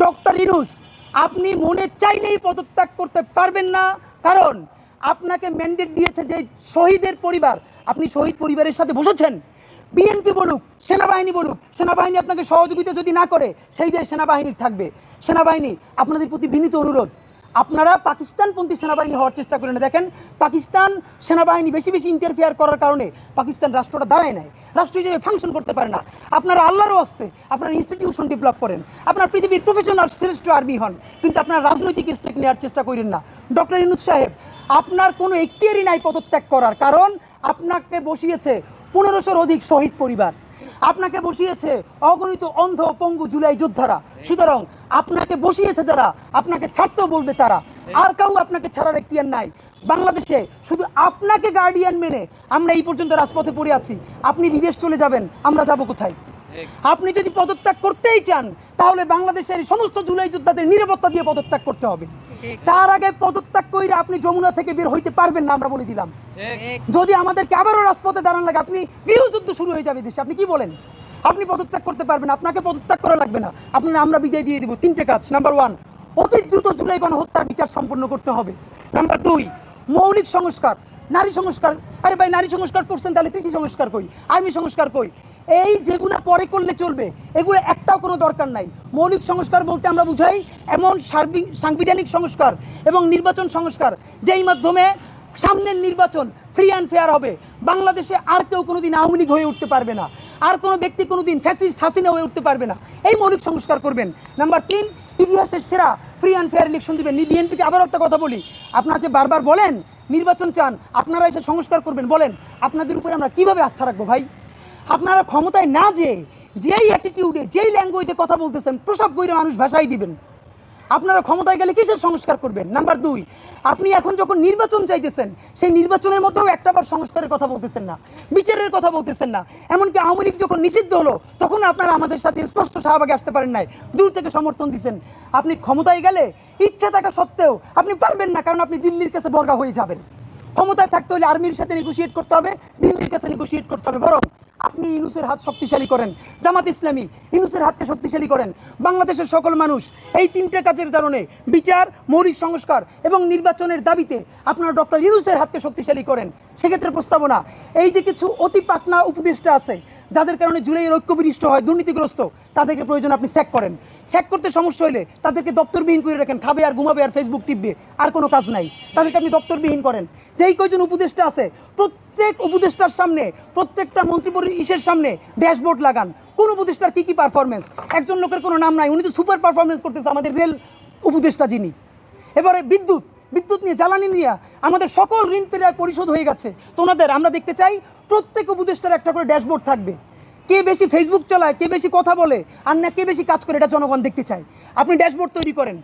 Doctor Yunus আপনি মনে চাইলেই পদত্যাগ করতে পারবেন না, কারণ আপনাকে ম্যান্ডেট দিয়েছে যে শহীদের পরিবার, আপনি শহীদ পরিবারের সাথে বসেছেন। বিএনপি বলুক, সেনাবাহিনী বলুক, সেনাবাহিনী আপনাকে সহযোগিতা যদি না করে সেই দেশ সেনাবাহিনীর থাকবে। সেনাবাহিনী আপনাদের প্রতি বিনীত অনুরোধ, আপনারা পাকিস্তানপন্থী সেনাবাহিনী হওয়ার চেষ্টা করেন। দেখেন, পাকিস্তান সেনাবাহিনী বেশি বেশি ইন্টারফেয়ার করার কারণে পাকিস্তান রাষ্ট্রটা দাঁড়ায় নাই, রাষ্ট্র হিসেবে ফাংশন করতে পারে না। আপনারা আল্লাহরও আস্তে আপনারা ইনস্টিটিউশন ডেভেলপ করেন, আপনার পৃথিবীর প্রফেশনাল শ্রেষ্ঠ আর্মি হন, কিন্তু আপনার রাজনৈতিক স্টেক নেওয়ার চেষ্টা করেন না। ডক্টর ইউনূস সাহেব, আপনার কোনো এখতিয়ারই নাই পদত্যাগ করার, কারণ আপনাকে বসিয়েছে 1500-র অধিক শহীদ পরিবার, আপনাকে বসিয়েছে অগণিত অন্ধ পঙ্গু জুলাই যোদ্ধারা। সুতরাং আপনাকে বসিয়েছে যারা, আপনাকে ছাড়তেও বলবে তারা। আর কেউ আপনাকে ছাড়ার এখতিয়ার নাই। বাংলাদেশে শুধু আপনাকে গার্ডিয়ান মেনে আমরা এই পর্যন্ত রাজপথে পড়ে আছি। আপনি বিদেশ চলে যাবেন, আমরা যাব কোথায়? আপনি যদি পদত্যাগ করতেই চান তাহলে বাংলাদেশের সমস্ত জুলাই যোদ্ধাদের নিরাপত্তা দিয়ে পদত্যাগ করতে হবে। তার আগে পদত্যাগ করে আপনি যমুনা থেকে বের হইতে পারবেন না, আমরা বলে দিলাম। যদি আমাদেরকে আবারও রাজপথে দাঁড়ান লাগে, আপনি গৃহযুদ্ধ শুরু হয়ে যাবে দেশে। আপনি কি বলেন? আপনি পদত্যাগ করতে পারবেন, আপনাকে পদত্যাগ করা লাগবে না, আপনারা আমরা বিদায় দিয়ে দিব। 3টে কাজ। নাম্বার 1, অতি দ্রুত জুলাই গণহত্যার বিচার সম্পন্ন করতে হবে। নাম্বার 2, মৌলিক সংস্কার, নারী সংস্কার। আরে ভাই, নারী সংস্কার করছেন, তাহলে কৃষি সংস্কার কই, আর্মি সংস্কার কই? এই যেগুলো পরে করলে চলবে, এগুলো একটাও কোনো দরকার নাই। মৌলিক সংস্কার বলতে আমরা বুঝাই এমন সাংবিধানিক সংস্কার এবং নির্বাচন সংস্কার যেই মাধ্যমে সামনের নির্বাচন ফ্রি অ্যান্ড ফেয়ার হবে। বাংলাদেশে আর কেউ কোনোদিন আওয়ামী লীগ হয়ে উঠতে পারবে না, আর কোনো ব্যক্তি কোনোদিন ফ্যাসিস্ট হাসিনা হয়ে উঠতে পারবে না। এই মৌলিক সংস্কার করবেন। নাম্বার 3, ইতিহাসের সেরা ফ্রি অ্যান্ড ফেয়ার ইলেকশন দিবেন। বিএনপিকে আবার একটা কথা বলি, আপনারা যে বারবার বলেন নির্বাচন চান, আপনারা এসে সংস্কার করবেন, বলেন আপনাদের উপরে আমরা কিভাবে আস্থা রাখবো ভাই? আপনারা ক্ষমতায় না যেই অ্যাটিটিউডে, যেই ল্যাঙ্গুয়েজে কথা বলতেছেন, প্রসব করে মানুষ ভাষাই দিবেন। আপনারা ক্ষমতায় গেলে কিসের সংস্কার করবেন? নাম্বার 2, আপনি এখন যখন নির্বাচন চাইতেছেন, সেই নির্বাচনের মধ্যেও একটাবার সংস্কারের কথা বলতেছেন না, বিচারের কথা বলতেছেন না। এমনকি আওয়ামী লীগ যখন নিষিদ্ধ হলো, তখন আপনারা আমাদের সাথে স্পষ্ট শাহবাগে আসতে পারেন নাই, দূর থেকে সমর্থন দিচ্ছেন। আপনি ক্ষমতায় গেলে ইচ্ছা থাকা সত্ত্বেও আপনি পারবেন না, কারণ আপনি দিল্লির কাছে বর্গা হয়ে যাবেন। ক্ষমতায় থাকতে হলে আর্মির সাথে নেগোশিয়েট করতে হবে, দিল্লির কাছে নেগোশিয়েট করতে হবে। বরং আপনি ইউনূসের হাত শক্তিশালী করেন, জামাত ইসলামী ইউনূসের হাতকে শক্তিশালী করেন। বাংলাদেশের সকল মানুষ এই 3টে কাজের কারণে, বিচার, মৌলিক সংস্কার এবং নির্বাচনের দাবিতে আপনারা ডক্টর ইউনূসের হাতকে শক্তিশালী করেন। সেক্ষেত্রে প্রস্তাবনা, এই যে কিছু অতি পাকনা উপদেষ্টা আছে যাদের কারণে জুলাইয়ের ঐক্য বিনষ্ট হয়, দুর্নীতিগ্রস্ত, তাদেরকে প্রয়োজন আপনি স্যাক করেন। স্যাক করতে সমস্যা হলে তাদেরকে দপ্তরবিহীন করে রাখেন, খাবে আর ঘুমাবে আর ফেসবুক টিপবে, আর কোনো কাজ নাই, তাদেরকে আপনি দপ্তরবিহীন করেন। যেই কয়জন উপদেষ্টা আছে, প্রত্যেক উপদেষ্টার সামনে, প্রত্যেকটা মন্ত্রীপরিষদের সামনে ড্যাশবোর্ড লাগান, কোন উপদেষ্টার কী কী পারফরমেন্স। একজন লোকের কোনো নাম নাই, উনি তো সুপার পারফরমেন্স করতেছে, আমাদের রেল উপদেষ্টা যিনি। এবারে বিদ্যুৎ নিয়ে, জ্বালানি নিয়ে আমাদের সকল ঋণ প্রায় পরিশোধ হয়ে গেছে। তো ওনাদের আমরা দেখতে চাই প্রত্যেক উপদেষ্টার একটা করে ড্যাশবোর্ড থাকবে, কে বেশি ফেসবুক চালায়, কে বেশি কথা বলে, আর না কে বেশি কাজ করে, এটা জনগণ দেখতে চায়। আপনি ড্যাশবোর্ড তৈরি করেন।